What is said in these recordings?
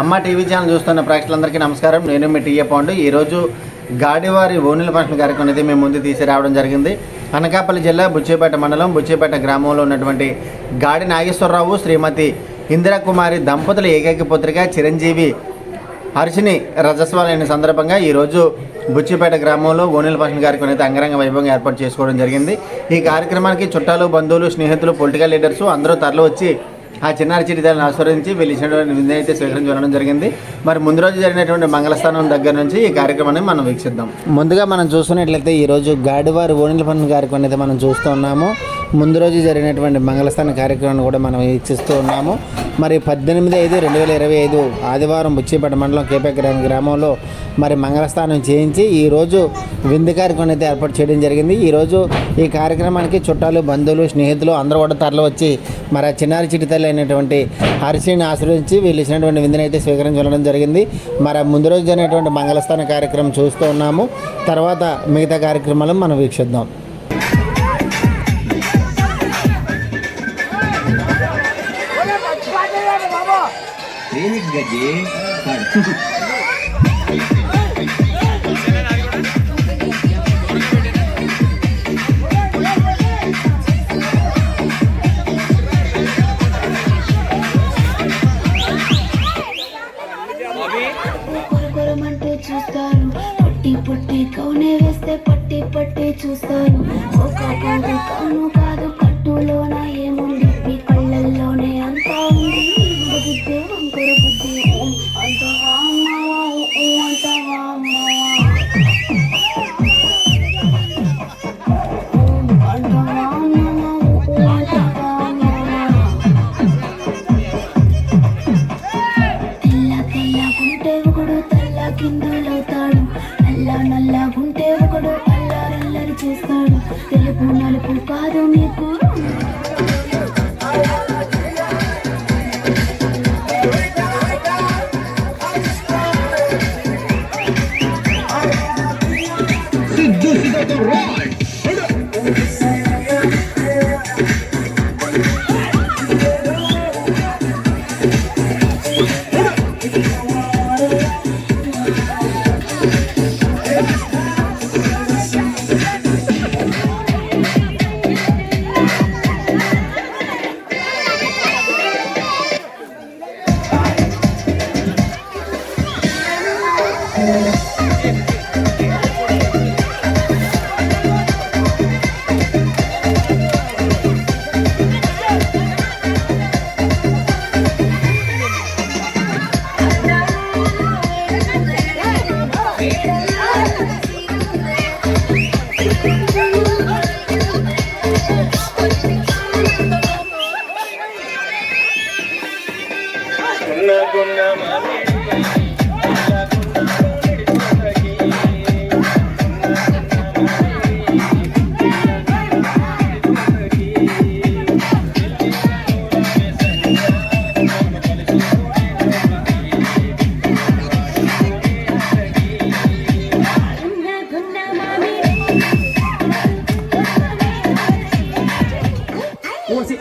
అమ్మ TV channel చూస్తున్న ప్రేక్షకులందరికీ నమస్కారం. నేను మీ టీఏ పాండు. ఈరోజు గాడివారి ఓనీల ఫంక్షన్ కార్యక్రమం అయితే మేము ముందు తీసుకురావడం జరిగింది. అనకాపల్లి జిల్లా బుచ్చేపేట మండలం బుచ్చేపేట గ్రామంలో ఉన్నటువంటి గాడి నాగేశ్వరరావు శ్రీమతి ఇందిరాకుమారి దంపతుల ఏకైక పుత్రిక చిరంజీవి హర్షిని రజస్వాలైన సందర్భంగా ఈరోజు బుచ్చిపేట గ్రామంలో ఓనీల ఫంక్షన్ కార్యక్రమం అయితే అంగరంగ వైభవంగా ఏర్పాటు చేసుకోవడం జరిగింది. ఈ కార్యక్రమానికి చుట్టాలు, బంధువులు, స్నేహితులు, పొలిటికల్ లీడర్స్ అందరూ తరలి వచ్చి ఆ చిన్నారి చిటితలను ఆస్వాదించి వెళ్ళినటువంటి విందు అయితే స్వీకరించి వెళ్ళడం జరిగింది. మరి ముందు రోజు జరిగినటువంటి మంగళస్థానం దగ్గర నుంచి ఈ కార్యక్రమాన్ని మనం వీక్షిద్దాం. ముందుగా మనం చూసుకున్నట్లయితే ఈరోజు గాడివారి ఓనీల ఫంక్షన్ కార్యక్రమం అయితే మనం చూస్తూ ఉన్నాము. ముందు రోజు జరిగినటువంటి మంగళస్థాన కార్యక్రమాన్ని కూడా మనం వీక్షిస్తూ ఉన్నాము. మరి 18/5/2025 ఆదివారం బుచ్చిపేట మండలం కేపేక గ్రామంలో మరి మంగళస్థానం చేయించి ఈరోజు విందు కార్యక్రమం అయితే ఏర్పాటు చేయడం జరిగింది. ఈరోజు ఈ కార్యక్రమానికి చుట్టాలు, బంధువులు, స్నేహితులు అందరూ కూడా తరలి వచ్చి మరి ఆ చిన్నారి చిటితల్లి అయినటువంటి హర్షిని ఆశ్రయించి వీళ్ళు ఇచ్చినటువంటి విందునైతే స్వీకరించడం జరిగింది. మరి ముందు రోజు జరిగినటువంటి మంగళస్థాన కార్యక్రమం చూస్తూ ఉన్నాము. తర్వాత మిగతా కార్యక్రమాలను మనం వీక్షిద్దాం. చూస్తారు పట్టి పట్టి కౌనే వేస్తే పట్టి పట్టి చూస్తారు. ఒక కాదు కౌను కాదు కట్టులోన ఏముంది, మీ కళ్ళల్లోనే అంతా ఉంది. బుద్ధి వంకర బుద్ధి అంతవా అంతవా కిందులవుతాడు, నల్ల గుంటే ఒకడు అల్లారల్లరి చేస్తాడు. తెలుపు నలుపు కాదు మీకు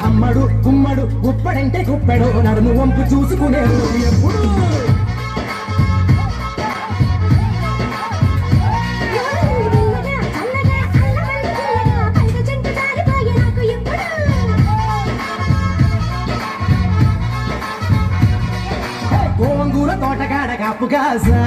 అమ్మడు గుమ్మడు గుప్పడంటే గుప్పెడు నడుము వంపు చూసుకునే ఎప్పుడు గోంగూర తోటగాడ కాపు కాసా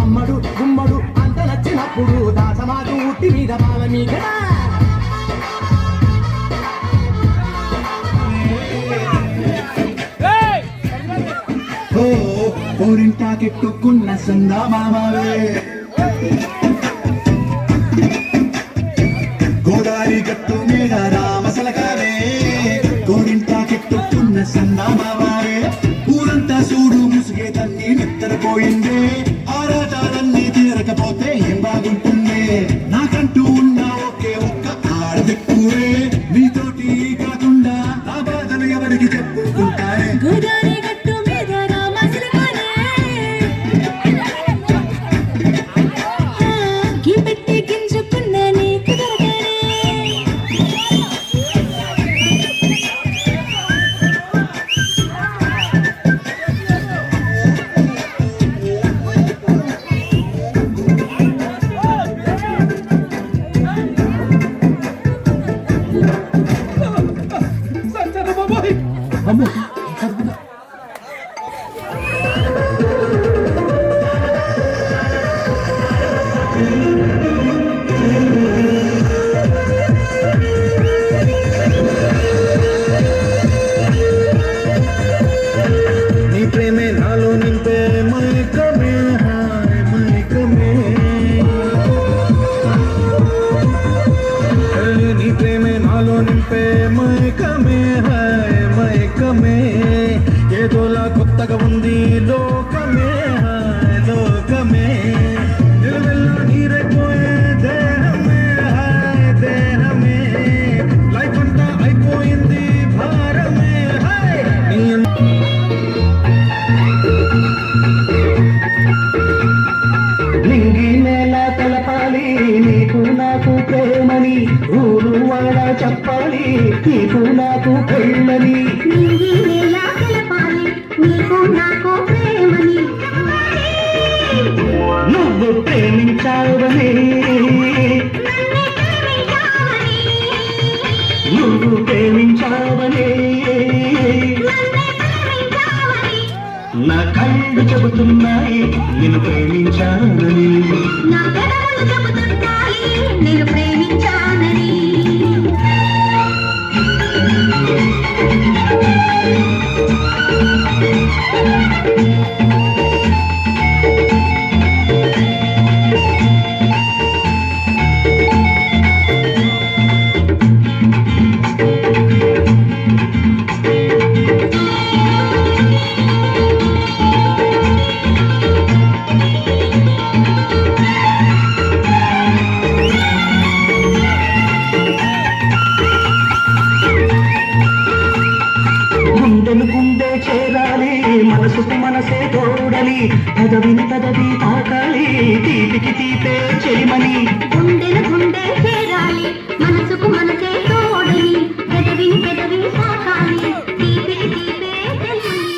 అమ్మడు గుమ్మడు అంత నచ్చినప్పుడు దాసమాకు ఉట్టి మీద బాల మీకడా కోరింటాకెట్టుకున్న సందా మామవే గోదారి గట్టు మీద రామసలకాలే కోరింటాకెట్టుకున్న సందా మామవే ఊరంతా చూడు ముసుగే తన్ని నిద్రపోయిందే ఆరాటాలన్నీ తీరకపోతే నీ ప్రేమే నాలో నింపే మైకమే హాయ్ మైకమే నీ ప్రేమే నాలో నింపే మైకమే హాయ్ మైకమే ఏదోలా కొత్తగా ఉంది లోకమే హాయ్ లోకమే నిలవెల్లా నీరైపోయే దేహమే హాయ్ దేహమే లైఫ్ అంతా అయిపోయింది భారమే హాయ్ నీ నింగి నేల తెలపాలి నీకు నాకు ప్రేమని ఊరు వాడ చెప్పాలి నీకు నాకు పెళ్ళని నింగి నేల తెలపాలి నీకు నాకు ప్రేమని నువ్వు ప్రేమించావని నువ్వు ప్రేమించావని నా కళ్ళు చెబుతున్నాయి నిన్ను ప్రేమించానని నా పెదవులు చెబుతుంటాయి నేను ప్రేమించానని గుండెను గుండె చేరాలి మనసుకు మనసే తోడలి పెదవిని పెదవి తాకాలి తీపికి తీపే చేయమని గుండెను గుండె చేరాలి మనసుకు మనసే తోడని పెదవిని పెదవి తాకాలి తీపికి తీపే తెలియని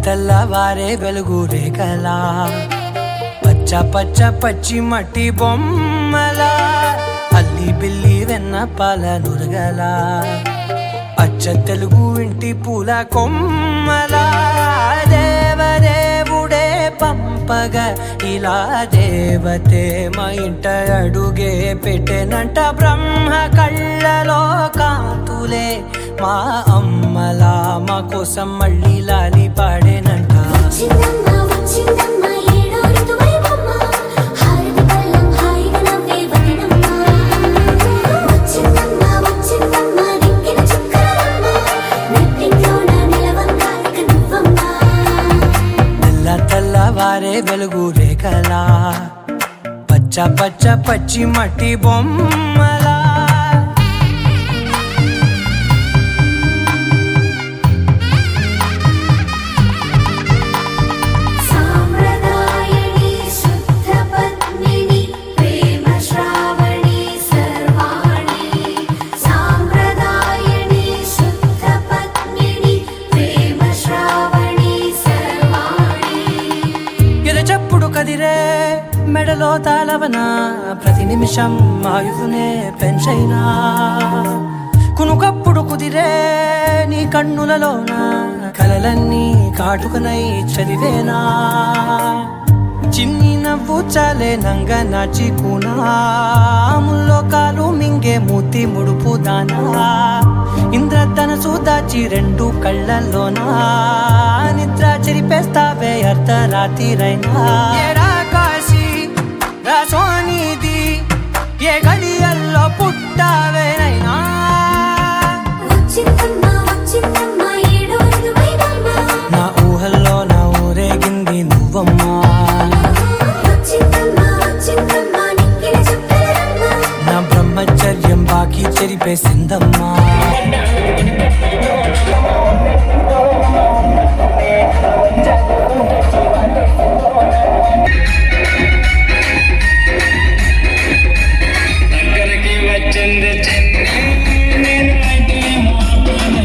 తెల్లవారే వెలుగు రేఖలా పచ్చ పచ్చ పచ్చి మట్టి బొమ్మలా అల్లి బిల్లి వెన్న పాల నురగలా అచ్చ తెలుగు ఇంటి పూల కొమ్మలా దేవదేవుడే పంపగా ఇలా దేవతే మా ఇంట అడుగే పెట్టెనంట బ్రహ్మ కళ్ళలో కాంతులే మా అమ్మలా మా కోసం మళ్ళీ లాలి పాడేనంట వచ్చిందమ్మా వచ్చిందమ్మా ఏడో ఋతువైవమ్మా హారతి పళ్ళం హాయిగా నవ్వే వదినమ్మా వచ్చిందమ్మా వచ్చిందమ్మా దిక్కిన చుక్కలమ్మా నెట్టింట్లోన నిలవంగా ఇక నువ్వమ్మా తెల్లవారే వెలుగు రేఖలా పచ్చ పచ్చ పచ్చి మట్టి బొమ్మలా సాంప్రదాయని శుద్ధ పద్మిని ప్రేమ శ్రావణి సర్వాణి సాంప్రదాయని శుద్ధ పద్మిని ప్రేమ శ్రావణి సర్వాణి ఎరచప్పుడు కదిరే మెడలో తాళవన ప్రతి నిమిషం ఆయువునే పెంచైనా కునుకప్పుడు కుదిరే నీ కన్నులలోన కలలన్నీ కాటుకనై చదివేనా చిన్ని నవ్వు చాలే నంగ నాచికునా ముల్లో కాలు మింగే మూతి ముడుపు దానా ఇంద్రధనసు దాచి రెండు కళ్ళల్లోనా నిద్ర చెరిపేస్తావే అర్ధరాత్రిరైనా ఏడా కాశీ రాసోనిది ఏ గడియల్లో పుట్టావేనైనా వచ్చిందమ్మా వచ్చిందమ్మా ఏడో ఋతువైవమ్మా నా ఊహల్లో నా ఊరేగింది నువ్వమ్మా వచ్చిందమ్మా వచ్చిందమ్మా నిక్కిన చుక్కలమ్మా నా బ్రహ్మచర్యం బాకీ చెరిపేసిందమ్మా దగ్గరికి వచ్చింది చెన్ని నేను అంటే మాటలు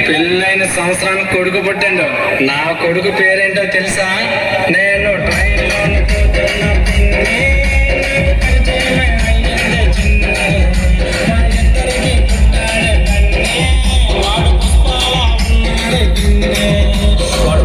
పెళ్ళైన సంవత్సరానికి కొడుకు పుట్టిండు. నా కొడుకు పేరేంటో తెలుసా? నేను ట్రైన్లో కూతున్న పిన్ని, పరిచయమే అయ్యిందే చిన్ని. మా ఇద్దరికి పుట్టాడే కన్నే, వాడు పుష్పాల ఉన్నాడే గిన్నె. వాడు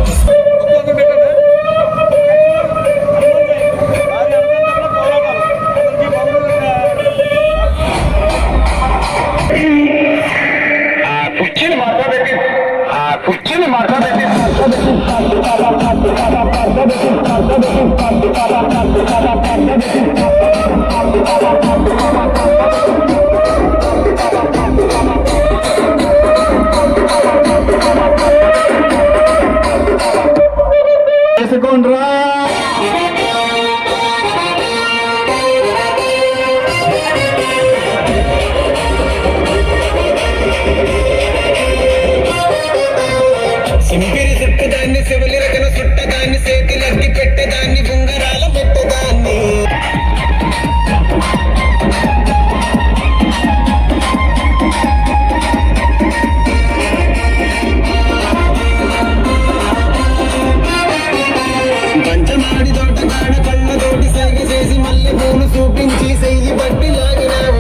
చేసుకోండ్రా. సింపిరి చుట్టదాన్ని, శివలి రకన చుట్టదాన్ని, చేతిలగ్గి పెట్టేదాన్ని, ఉంగరాల పెట్టేదాన్ని. పంచమాడి తోటగాడ కళ్ళతోటి సైగ చేసి మల్లె పూలు చూపించి సెయ్యి బట్టి లాగినావు.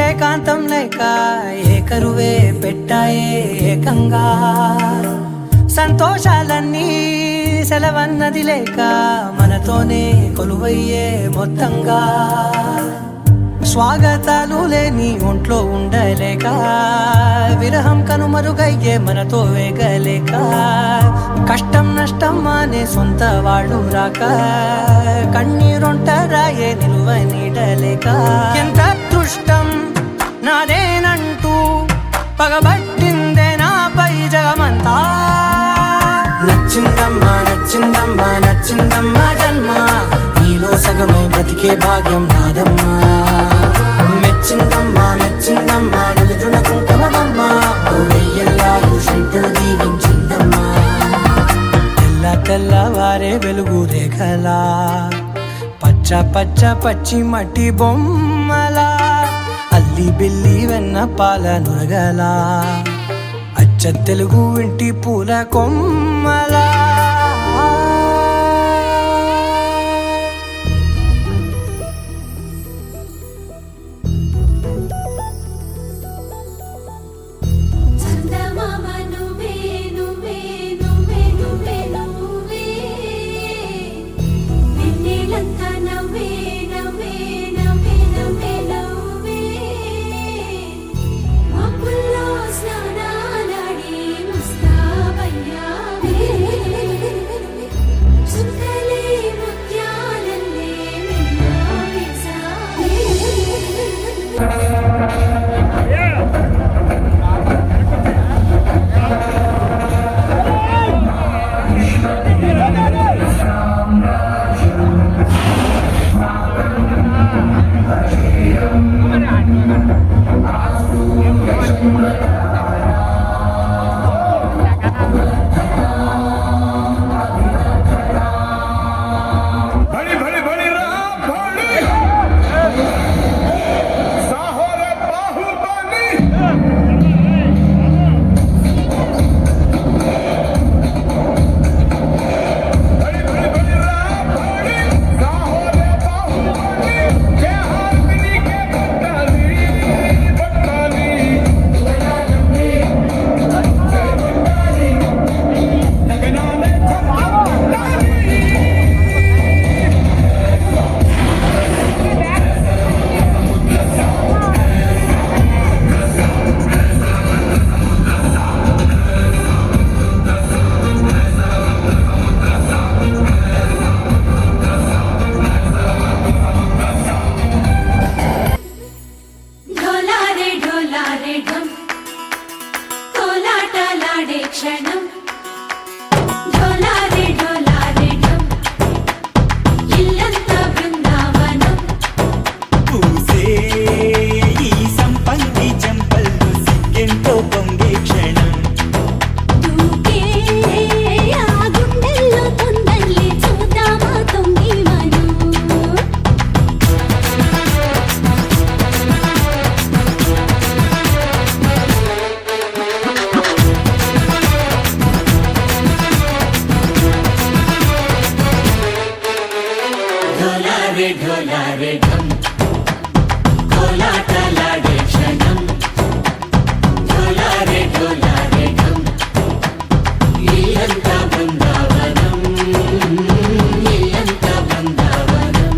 ఏకాంతం లేక ఏకరువే పెట్టాయే ఏకంగా, సంతోషాలన్నీ సెలవన్నది లేక మనతోనే కొలువయ్యే మొత్తంగా. స్వాగతాలు లేని ఒంట్లో ఉండలేక, విరహం కనుమరుగయ్యే మనతో వేగలేక, కష్టం నష్టం అనే సొంత వాళ్ళు రాక, కన్నీరొంటరాయే నిలువ నీడలేక. ఎంత అదృష్టం నాదేనంటూ పగబట్టిందే నాపై జగమంతా. నచ్చిందమ్మా నచ్చిందమ్మా నచ్చిందమ్మా జన్మ, నీలో సగమై బ్రతికే భాగ్యం నాదమ్మా. మెచ్చిందమ్మా మెచ్చిందమ్మా నిలుచున కుంకుమమ్మా, వెయ్యల్లాగు శంకులు దీవించిందమ్మా. తెల్ల తెల్లవారే వెలుగు రేఖలా, పచ్చ పచ్చ పచ్చి మట్టి బొమ్మలా, అల్లి బిల్లి వెన్న పాల నురగలా, అచ్చ తెలుగు ఇంటి పూల కొమ్మలా. స్నానాలాడి ముస్తాబయ్యావే. ढोलारे ढम కోలాటలాడే క్షణం ढोलारे ढोलारे ढम ఇల్లంతా బృందావనం ఇల్లంతా బృందావనం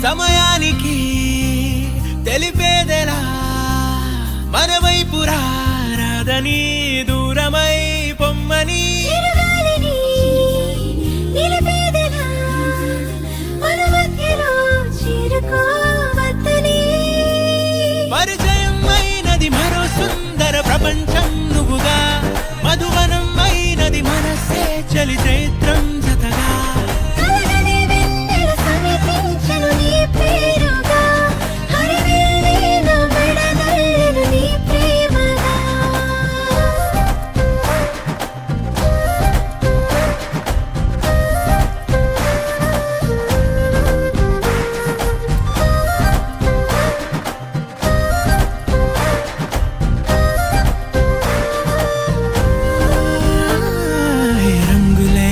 సమయానికి తెలిపేదెలా మన వైపు రాదని దూరమై పొమ్మని పరిచయం అయినది మరో సుందర ప్రపంచం నువ్వుగా మధువనం అయినది మనసే చలి చైత్రం జతగా రంగులే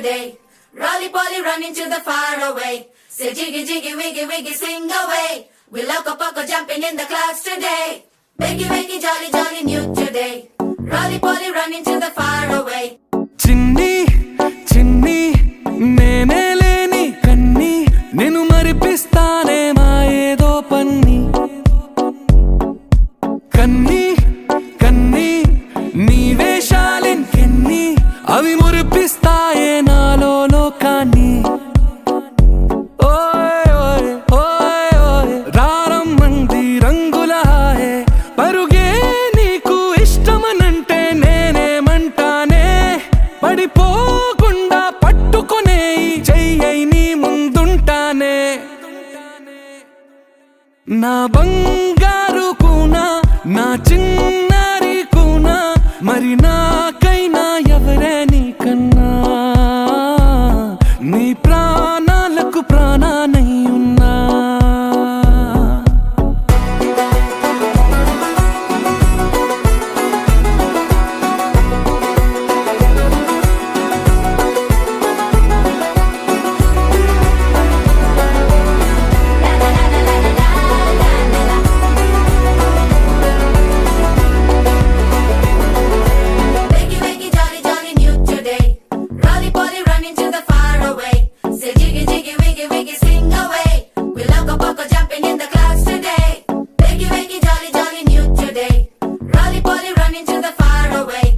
today. Rolly poly running to the far away. Say jiggy jiggy wiggy wiggy sing away. We loco poco jumping in the clouds today. Wakey wakey jolly jolly new today. Rolly poly running to the far away. చిన్ని చిన్ని నేనే లేని కన్ని నేను మరిపిస్తానే మా ఏదో పన్ని కన్ని కన్ని నీ వేషాలెన్కెన్ని అవి మురిపిస్తాయే నాలో లోకాన్ని ఓయ్ ఓయ్ ఓయ్ ఓయ్ రారమ్మంది రంగుల హాయే పరుగే నీకు ఇష్టమనంటే నేనేమంటానే పడిపోకుండా పట్టుకునే చెయ్యై నీ ముందుంటానే నా బంగారు కూనా నా చిన్నారి కూనా మరి నాకైనా ఎవరే నీకన్నా నీ ప్రాణాలకు ప్రాణానై ఉన్నా Wakey wakey jolly jolly new today. Rolly poly running to the far away. Say jiggy jiggy wiggy wiggy sing away. We loco poco jumping in the clouds today. Wakey wakey jolly jolly new today. Rolly poly running to the far away.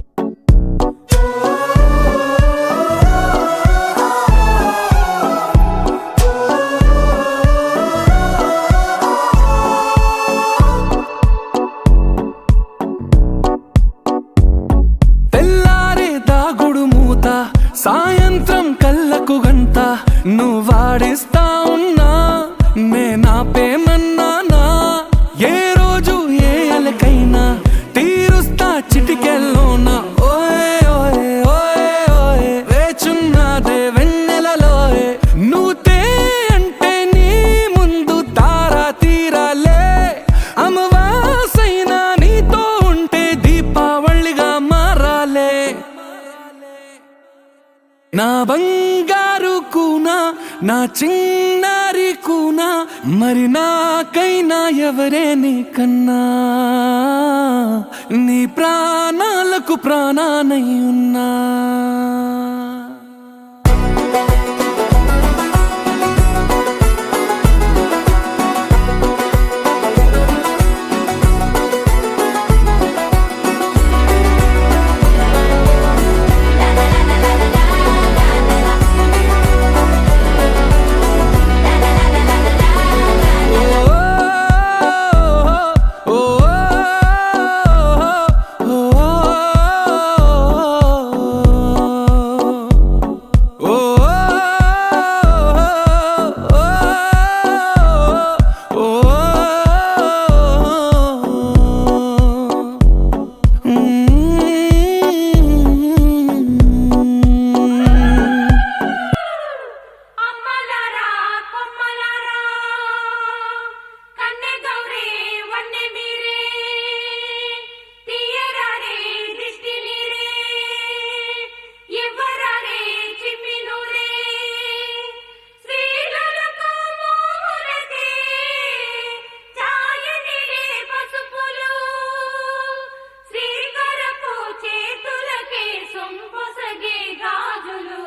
తెల్లారే దాగుడు మూత సాయంత్రం కళ్ళకు గంట నువ్వాడిస్తా ఉన్నా నేనాపేమన్నానా ఏ రోజు ఏ అలకైనా తీరుస్తా చిటికెల్లోనా ఓయ్ ఓయ్ ఓయ్ ఓయ్ వేచున్నాదే వెన్నెలలోయే నువ్వుతే అంటే నీ ముందు తారా తీరాలే అమవాసైనా నీతో ఉంటే దీపావళిగా మారాలే నా బంగారు కూనా నా చిన్నారి కూనా మరి నాకైనా ఎవరే నీకన్నా నీ ప్రాణాలకు ప్రాణానై ఉన్నా అమ్మలారా కొమ్మలారా కన్నె గౌరీ వన్నె మీరే తీయరారే దిష్టి నీరే ఇవ్వరారే చిమ్మి నూరే శ్రీలకు మోములకే ఛాయనిలే పసుపులు శ్రీకరపు చేతులకే సొంపొసగే గాజులు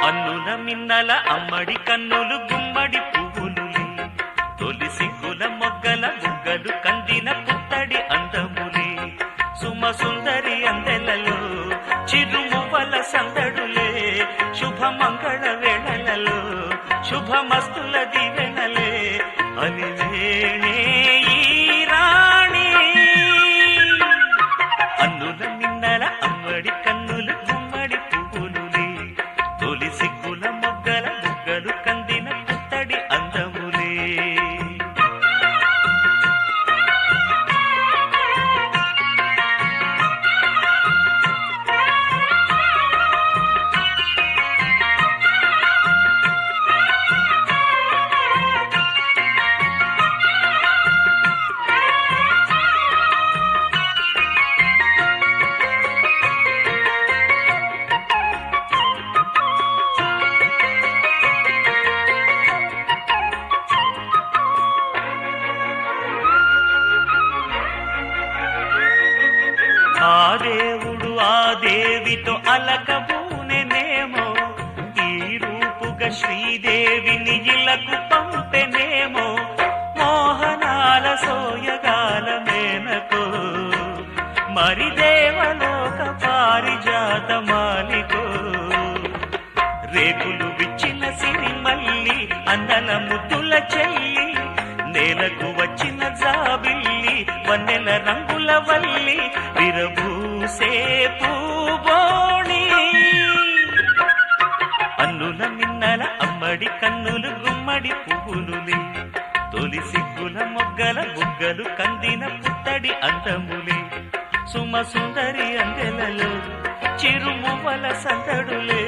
అన్నుల మిన్నల అమ్మడి కన్నులు గుమ్మడి పువ్వులులే తొలి సిగ్గుల మొగ్గల బుగ్గలు కందిన పుత్తడి అందములే సుమ సుందరి అందెలలో చిరుమువ్వల సందడులే శుభమంగళ వేళలలో శుభమస్తుల దివెనలే అలివేణే ఈ రాణి అన్నుల మిన్నల అమ్మడి కన్నులు గుమ్మడి పువ్వులులే తొలి సిగ్గుల మొగ్గల బుగ్గలు కందిన పుత్తడి అందములే ఆ దేవుడు ఆ దేవితో అలకబూనెనేమో, ఈ రూపుగా శ్రీదేవిని ఇలకు పంపెనేమో, మోహనాల సోయగాల మేనకో, మరి దేవలోక పారిజాత మాలికో, రేకులు విచ్చిన సిరిమల్లి అందల ముద్దుల చెల్లి, నేలకు వచ్చిన జాబిల్లి వన్నెల రంగుల వల్లి, విరబూసే పూబోణి, అన్నుల మిన్నల అమ్మడి కన్నులు గుమ్మడి పువ్వులులే, తొలి సిగ్గుల మొగ్గల బుగ్గలు కందిన పుత్తడి అందములే, సుమ సుందరి అందెలలో చిరుమువ్వల సందడులే,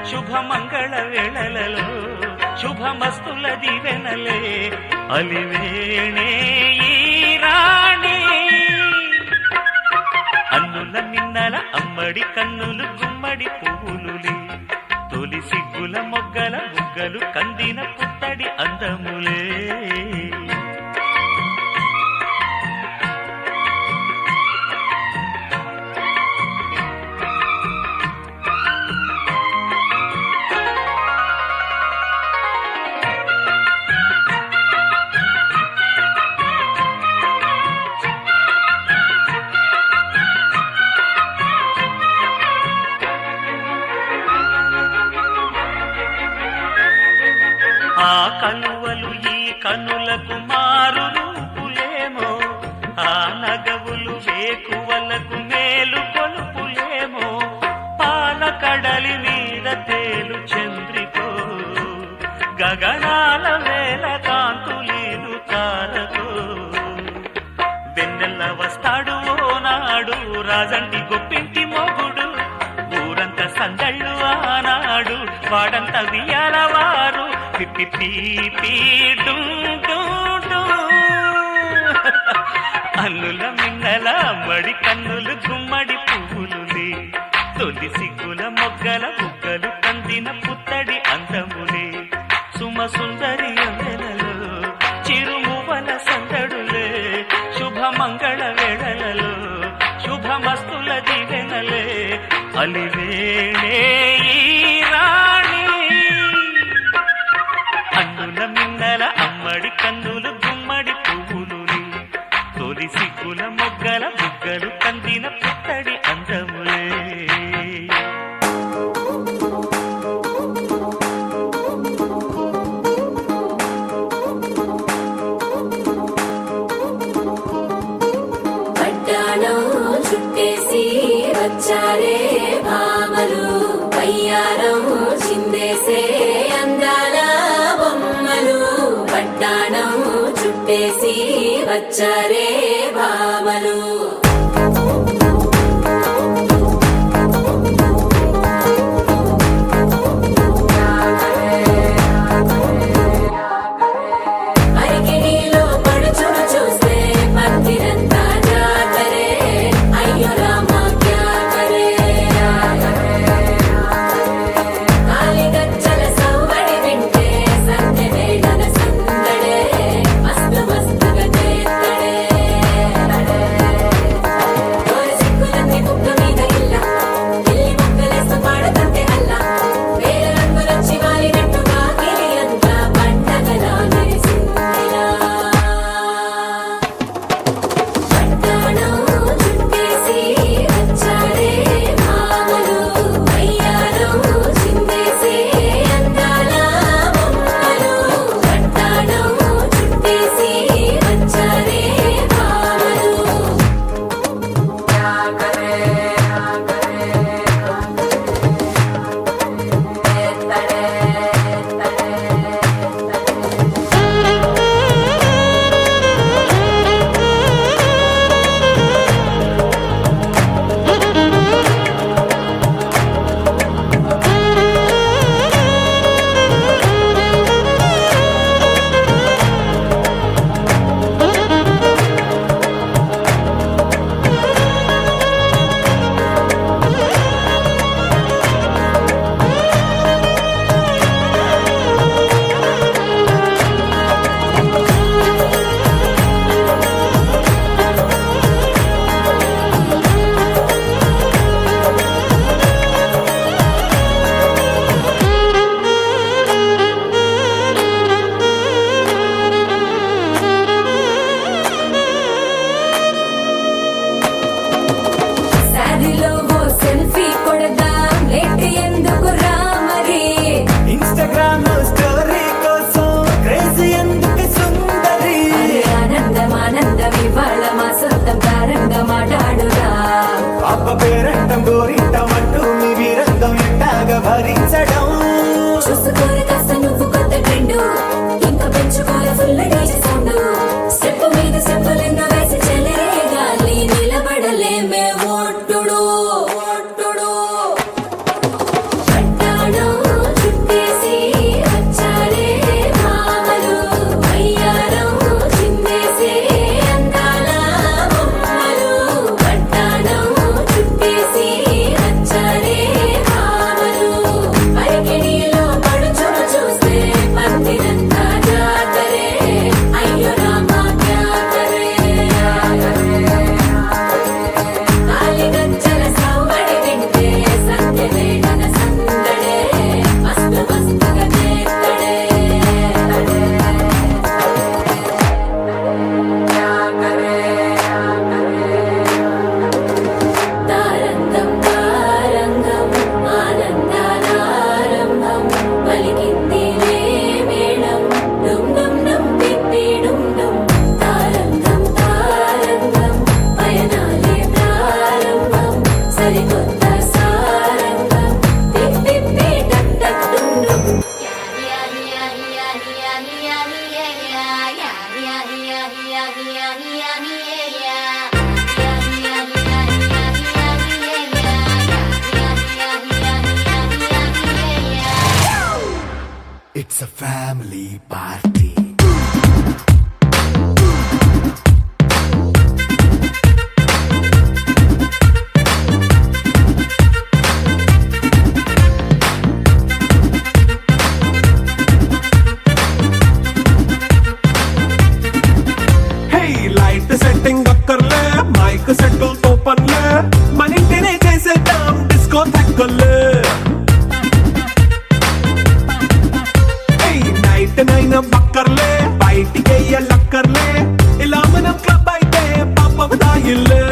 శుభమంగళ వేళలలో శుభమస్తుల దీవెనలే, అలివేణే ఈ రాణి, అన్నుల మిన్నల అమ్మడి కన్నులు గుమ్మడి పువ్వులులే, తొలి సిగ్గుల మొగ్గల బుగ్గలు కందిన పుత్తడి అందములే. ఆ కలువలు ఈ కనులకు మారు రూపులేమో, ఆ నగవులు వేకువలకు మేలు కొలుపులేమో, పాల కడలి మీద తేలు చంద్రికో, గగనాల వేల కాంతులీలు తారకో, వెన్నెల్ల వస్తాడు ఓనాడు రాజంటి గొప్పింటి మొగుడు, ఊరంత సందళ్ళు ఆనాడు వాడంత వియాలవారు, పిప్పి PP do do do. Allola మిన్నల మడి కన్నులు గుమ్మడి పువ్వులులే, తొలి సిగ్గుల మొగ్గల బుగ్గలు కందిన పుత్తడి అందములే, సుమ సుందరి అందెలలో చిరుమువల సందడులే, శుభమంగళ వేళలలో శుభమస్తుల దీవెనలే, అలివేణే ఈ రాణి, అన్నుల మిన్నల అమ్మడి కన్నులు గుమ్మడి పువ్వులులే, తొలి సిగ్గుల మొగ్గల బుగ్గలు కందిన పుత్తడి అందములే. పట్టాణం చుట్టేసి వచ్చారే భామలు, వయ్యారం చిందేసే అందాల బొమ్మలు, పట్టాణం చుట్టేసి వచ్చారే భామలు. అరికిడిలో పడుచును చూస్తే పత్తిరంతా జాతరే, అయ్యో రామ క్యా కరే, కాలిగజ్జల సవ్వడి వింటే సందె వేళల సందడే, మస్తు మస్తుగా చేస్తడే. పేరంటం గోరింటం అంటూ మీ వీరంగం ఎట్టాగా భరించడం చూసుకోరే కాస్త నువ్వు కొత్త ట్రెండ్ ఇంకా పెంచుకోలే ఫుల్ డీజే సౌండ్ స్టెప్ మీద స్టెప్పులెన్నో వేసి చెలే గాలి నిలబడలేమే ఒట్టుడు ఒట్టుడు కట్టాడో చుట్టేసి వచ్చాడే భామలు అయ్యారం చిందేసే అందాల బొమ్మలు కట్టాడో చుట్టేసి వచ్చాడే భామలు పరికిణీలో పడుచును చూస్తే పందిరంతా జాతరే అయ్యో రామా జాతరే కాలిగజ్జల సౌవడి వింటే సంధ్యవేళన సందడే మస్తు మస్తుగా చేస్తడే తారంగం తారంగం ఆనందానారంభం పలికింది మేళం డుమ్ డుమ్ డుమ్ పిప్పి డుమ్ డుమ్ తారంగం తారంగం పయనాలే ప్రారంభం సరికొత్త సారంగం పిప్పి టక్ టక్ డుమ్ డుమ్ It's a family party. Hey light setting అక్కర్లే మైక్ సెట్టుల్ తో పనిలే మన ఇంటినే చేసేద్దాం డిస్కో థక్కర్లే నైట్ నైన్ బక్కర్లే బయటికి లక్కర్లే ఇలా మనం క్లబ్ అయితే పాపం దాయిల్లే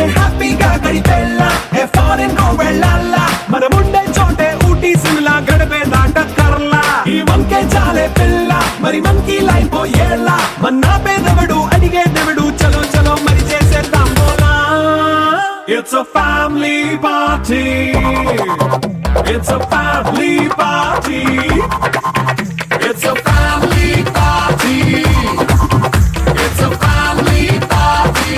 హ్యాపీగా గడిపెళ్ళ ఏ ఫారెన్ నో వెళ్ళాల మనం ఉండే చోటే ఊటీ సిమ్లా గడిపే దాటక్కర్లా ఈ వంకే చాలే పిల్ల మరి మంకీ లైఫ్ ఏళ్ళ మన్నా పేదవడు అడిగేదెవడు చలో చలో మరి చేసేద్దాం బోలా it's a family party. It's a family party. It's a family party. It's a family party.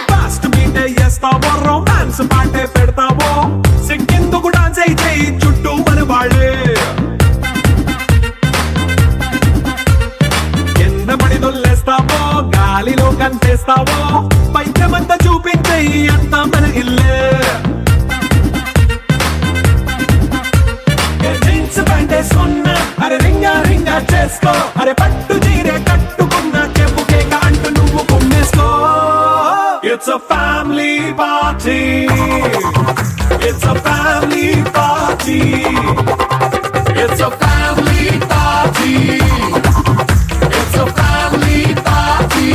Fast మీటే చేస్తావో రొమాన్స్ పాటే పెడతావో సిక్కిందుకు డాన్స్ అయితే చుట్టూ మన వాళ్ళే కింద పడి దొల్లేస్తావో గాలిలో కంటేస్తావో పైకమంతా చూపించే అంతా మన ఇల్లే జీన్స్ ప్యాంట్ వేసుకున్నా అరే రింగా రింగా చేసుకో అరే పట్టు చీరే కట్టుకున్న చెప్పు కేక అంటూ నువ్వు కుమ్మేసుకో It's a family party. It's a family party. It's a family party. It's a family party.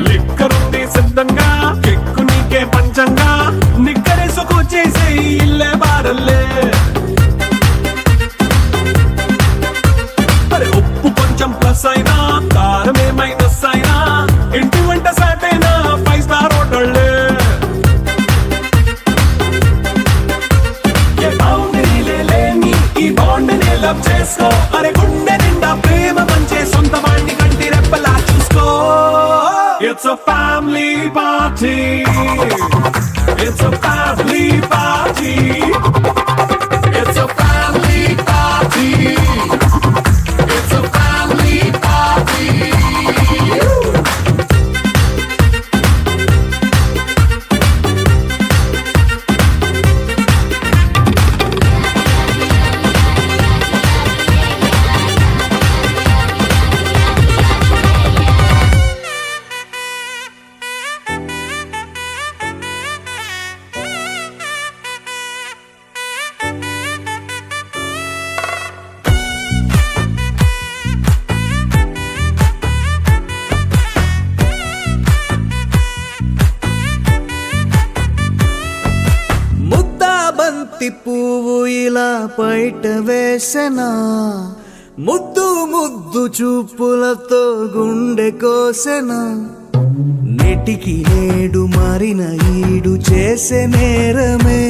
లిక్కరుంది సిద్ధంగా కిక్కు నీకే పంచంగా నిక్కరేసుకు చేసే ఇల్లే బారల్లే అరే ఉప్పు కొంచెం ప్లస్ అయినా కారమే మైనస్ అయినా ఇంటి వంట సాటైనా 5 స్టార్ హోటళ్ళే ఏ బౌండరీలే లేని ఈ బాండ్ నే లవ్ చేసుకో అరే గుండె నిండా ప్రేమ పంచే సొంత వాణ్ణి కంటి రెప్పలా చూసుకో It's a family party. It's a family party. It's a family party. It's a family party. బయట వేసెనా ముద్దు ముద్దు చూపులతో గుండె కోసెనా నెటికి నేడు మారిన ఈడు చేసే నేరమే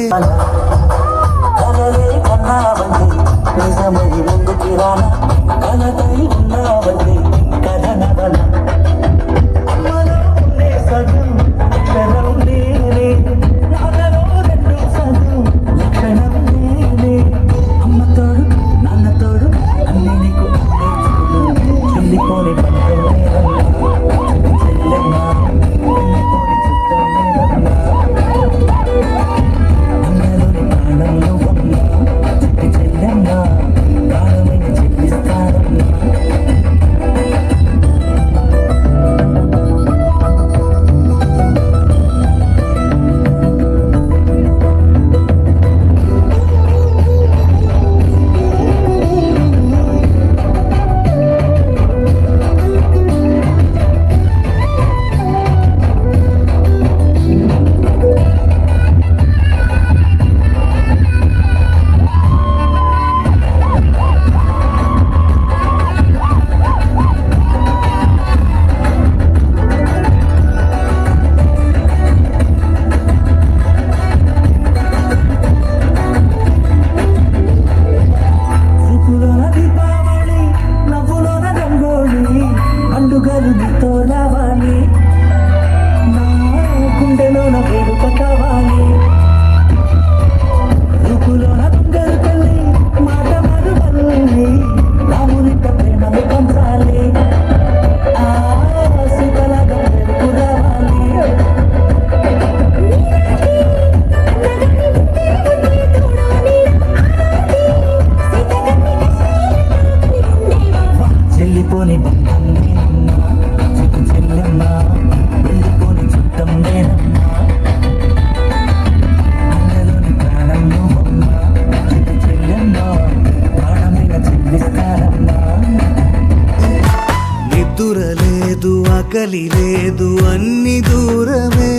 ఆకలి లేదు అన్ని దూరమే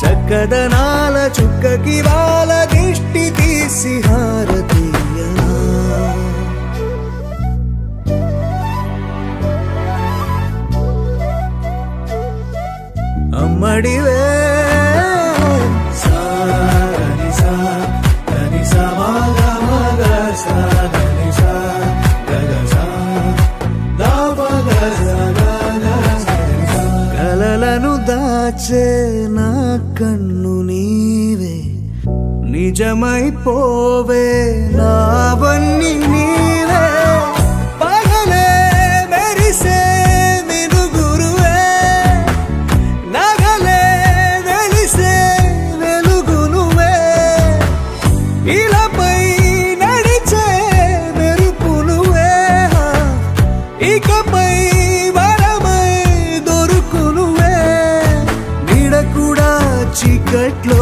చక్కదనాల చుక్కకి వాళ్ళ దిష్టి తీసి హారతీయనా అమ్మడివే సాని సా దని సా మగ మగ సా దని సా గగ సా దా మగ సా కలలను దాచే నా కన్ను నీవే నిజమైపోవే నావన్నీ నీవే పగలే మెరిసే మినుగురువే నగలే వెలిసే వెలుగు నువ్వే ఇలాపై నడిచే మెరుపు నువ్వే ఇకపై చీకట్లో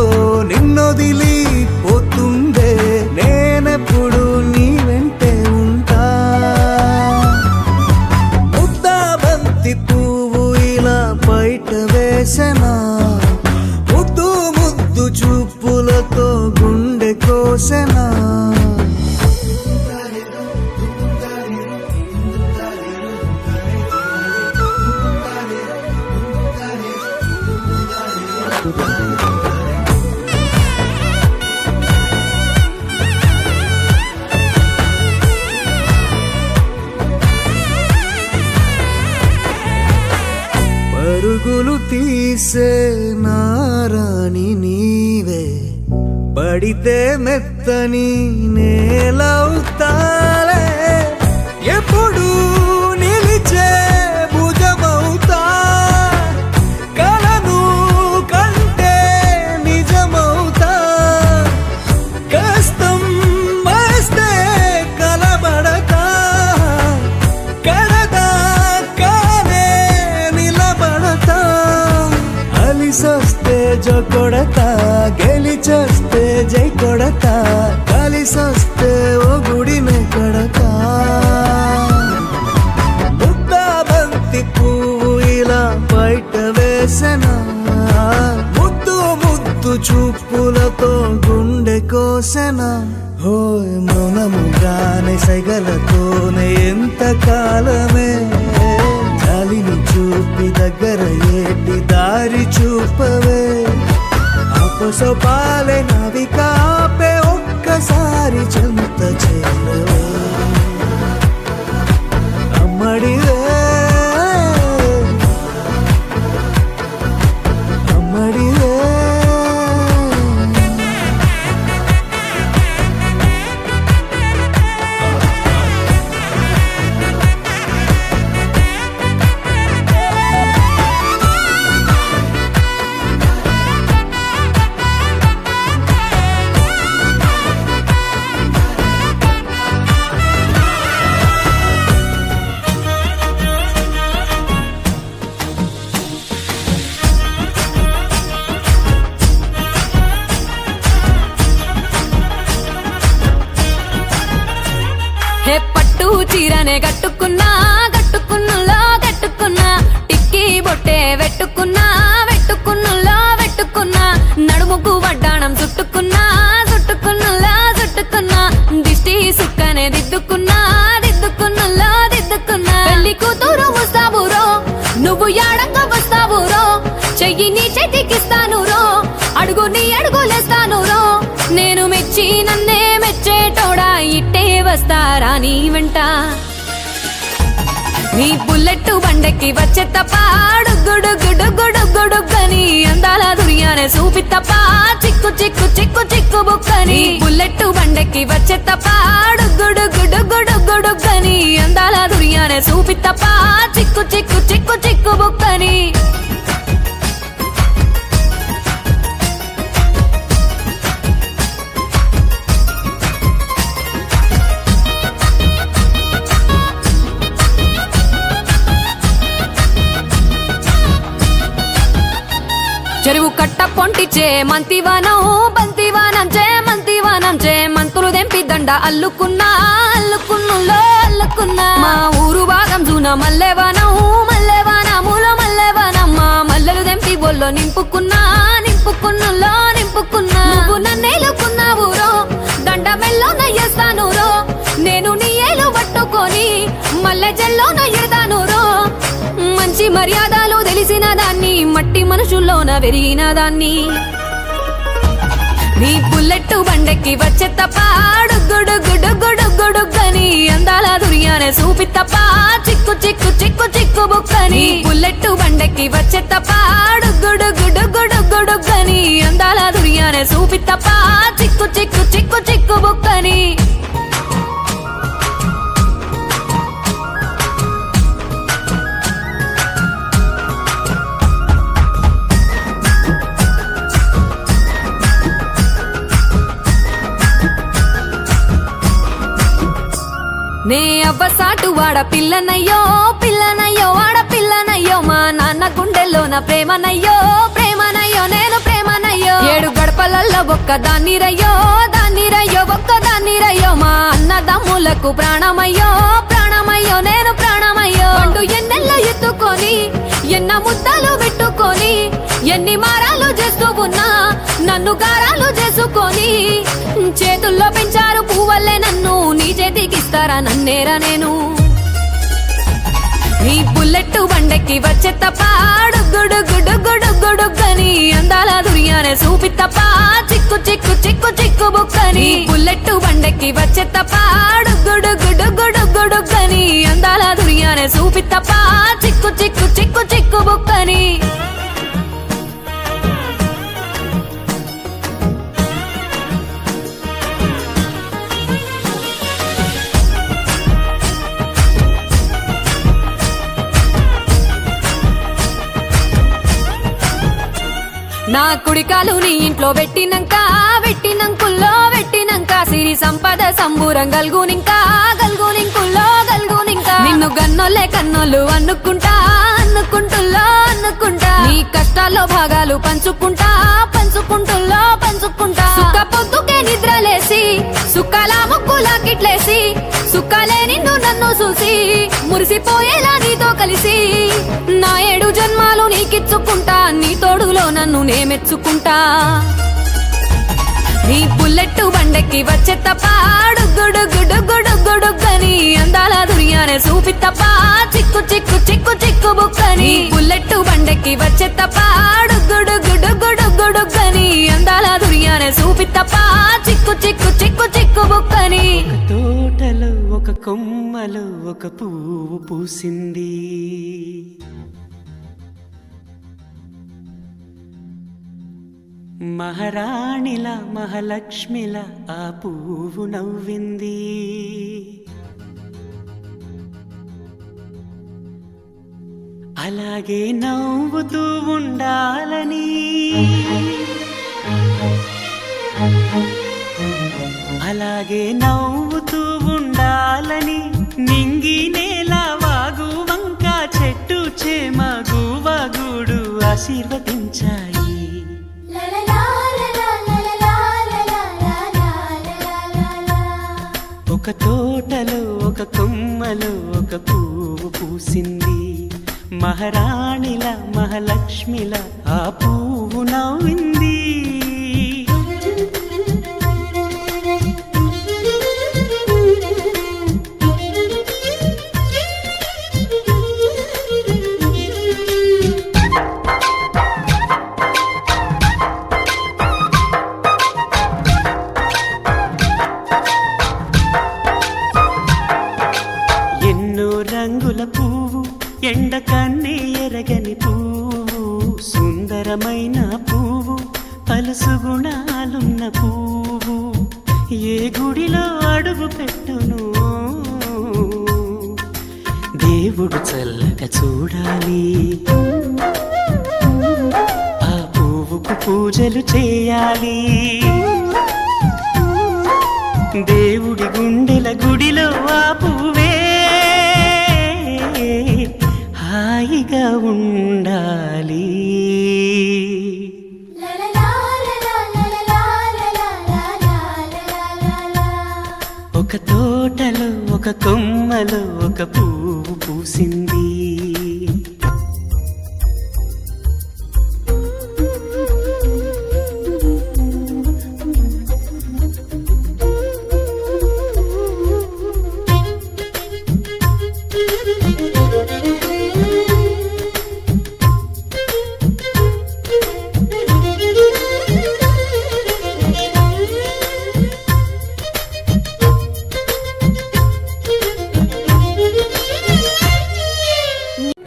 నిన్నొదిలి పోతుందే నేనెప్పుడు నీ వెంటే ఉంటా ముద్దా బంతి పువ్వు ఇలా బయట వేసెనా ముద్దు ముద్దు చూపులతో గుండె కోసెనా పరుగులు తీసే నారాణి నీవే పడితే మెత్తని నేలవుతాలే ఎప్పుడు నిలిచే భుజమవుతా కలను కంటే నిజమవుతా కష్టం వస్తే కలబడతా కడదా కానే నిలబడతా అలిసొస్తే జో కొడతా గెలిచొస్తే జై కొడతా కలిసొస్తే ఓ గుడినే కడతా ముద్దా బంతి పువ్వు ఇలా బయట వేసెనా ముద్దు ముద్దు చూపులతో గుండె కోసెనా హోయ్ మౌనముగానే సైగలతోనే ఎంత కాలమే గాలిని చూపి దగ్గర ఏటి దారి చూపవే అపసపాలే నవికాపే ఒక్కసారి చెంత చేరవే అమ్మడివే అమ్మడివే హే పట్టు చీరనే కట్టుకున్నా కట్టుకున్నులో కట్టుకున్నా టిక్కీ బొట్టే వెట్టుకున్నా వెట్టుకున్నులో వెట్టుకున్నా నడుముకు వడ్డాణం చుట్టుకున్నా చుట్టుకున్నులో చుట్టుకున్నా దిష్టి సుక్కనే దిద్దుకున్నా దిద్దుకున్నులో దిద్దుకున్నా పెళ్లి కూతురు ముస్తాబురో నువ్వు యాడంగా వస్తావురో చెయ్యి నీ చేతికిస్తాను రో అడుగు నీ అడుగులేస్తాను రో నేను మెచ్చి నన్నే మెచ్చేటోడా ఇట్టే వస్తారా నీ వెంట నీ బుల్లెట్ బండెక్కి వచ్చే తప్ప గుడుగుడుగుడుగుడుగుడుగని అందాల దుర్యానే చూపి తప్ప చిక్కు చిక్కు చిక్కు చిక్కు బుక్కని బుల్లెట్ బండెక్కి వచ్చే తప్ప గుడుగుడుగుడుగుడుగని అందాల దుర్యానే చూపి తప్ప చిక్కు చిక్కు చిక్కు చిక్కు బుక్కని చెరువు కట్ట పొంటిచే మంతివానం బంతివానం చే మంతివానం చే మంతులు దెంపి దండ అల్లుకున్నా అల్లుకున్నులో అల్లుకున్నా మా ఊరు భాగం జూన మల్లెవానం మల్లెవానములో మల్లెవానం మా మల్లెలు దెంపి బొల్లో నింపుకున్నా నింపుకున్నులో నింపుకున్నా నువ్వు నన్నేలుకున్నావు రో దండ మెల్లో నయ్యేస్తాను రో నేను నీ ఏలు పట్టుకొని మల్లె జల్లో నయ్యేదాను రో మంచి మర్యాదలు తెలిసిన దాన్ని మట్టి మనుషుల్లోన పెరిగిన దాన్ని నీ బుల్లెట్ బండెక్కి వచ్చే తప్ప గుడుగుడుగుడుగుడుగని అందాల దుర్యానే చూపి తప్ప చిక్కు చిక్కు చిక్కు చిక్కు బుక్కని బుల్లెట్ బండెక్కి వచ్చే తప్ప గుడుగుడుగుడుగుడుగని అందాల దుర్యానే చూపి తప్ప చిక్కు చిక్కు చిక్కు చిక్కు బుక్కని నే అవ్వసాటు వాడ పిల్లనయ్యో పిల్లనయ్యో వాడ పిల్లనయ్యో మా నాన్న గుండెల్లోన ప్రేమనయ్యో ప్రేమనయ్యో నేను ప్రేమనయ్యో 7 గడపలల్లో ఒక్కదాన్ని రయ్యో దాన్ని రయ్యో ఒక్కదాన్ని రయ్యో మా అన్నదమ్ములకు ప్రాణమయ్యో ప్రాణమయ్యో నేను ప్రాణమయ్యో అంటూ ఎన్నెల్లో ఎత్తుకొని ఎన్న ముద్దలు పెట్టుకొని ఎన్ని మారాలు చేస్తూ ఉన్నా నన్ను గారాలు చేసుకొని చేతుల్లో పెంచారు పువ్వల్లే నన్ను నీ చేతికిస్తారా నన్నేరా నేను నీ బుల్లెట్ బండెక్కి వచ్చే తప్ప గుడుగుడుగుడుగుడుగని అందాల దుర్యానే చూపి తప్ప చిక్కు చిక్కు చిక్కు చిక్కు బుక్కని బుల్లెట్ బండెక్కి వచ్చే తప్ప గుడుగుడుగుడుగుడుగని అందాల దుర్యానే చూపి తప్ప చిక్కు చిక్కు చిక్కు చిక్కు బుక్కని నా కుడికాలు నీ ఇంట్లో పెట్టినంకుల్లో పెట్టినంక సిరి సంపద సంబూరం గల్గునింకా గల్గునింకుల్లో గల్గునింకా నిన్ను గన్నోళ్ళే కన్నోళ్ళు అనుకుంటుల్లో అనుకుంటా నీ కష్టాల్లో భాగాలు పంచుకుంటా పంచుకుంటుల్లో పంచుకుంటా సుఖ పొద్దుకే నిద్రలేసి సుఖాల ముక్కులా కిట్లేసి సుఖాలే నిన్ను నన్ను చూసి మురిసిపోయేలా నీతో కలిసి నా 7 జన్మాలు నీకిచ్చుకుంటా నీ తోడులో నన్ను నే మెచ్చుకుంటా నీ బుల్లెట్ బండకి వచ్చే తప్ప గుడు గుడు గుడు గుడుగని అందాల దుర్యానే చూపి తప్ప చిక్కు చిక్కు చిక్కు చిక్కు బుక్కని బుల్లెట్ బండకి వచ్చే తప్ప గుడు గుడు గుడు గుడుగని అందాల దుర్యానే చూపి తప్ప చిక్కు చిక్కు చిక్కు చిక్కు బుక్కని తోటలో ఒక కొమ్మలో ఒక పువ్వు పూసింది మహారాణిల మహాలక్ష్మిల ఆ పువ్వు నవ్వింది అలాగే నవ్వుతూ ఉండాలని అలాగే నవ్వుతూ ఉండాలని నింగి నేల వాగు వంక చెట్టు చేమ గువగుడు ఆశీర్వదించాయి ఒక తోటలో ఒక కొమ్మలో ఒక పువ్వు పూసింది మహారాణిల మహాలక్ష్మిల ఆ పువ్వు నవ్వింది రంగుల పువ్వు ఎండ కన్నే ఎరగని పువ్వు సుందరమైన పువ్వు పలుసు గుణాలున్న పువ్వు ఏ గుడిలో అడుగు పెట్టును దేవుడు చల్లగా చూడాలి ఆ పువ్వుకు పూజలు చేయాలి దేవుడి గుండెల గుడిలో ఆ పువ్వే హాయిగా ఉండాలి ఒక తోటలో ఒక కొమ్మలో ఒక పువ్వు పూసింది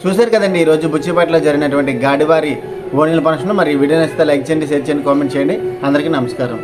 చూశారు కదండి ఈరోజు బుచ్చిపేటలో జరిగినటువంటి గాడివారి ఓణీల ఫంక్షన్. మరి వీడియో నచ్చితే లైక్ చేయండి, షేర్ చేయండి, కామెంట్ చేయండి. అందరికీ నమస్కారం.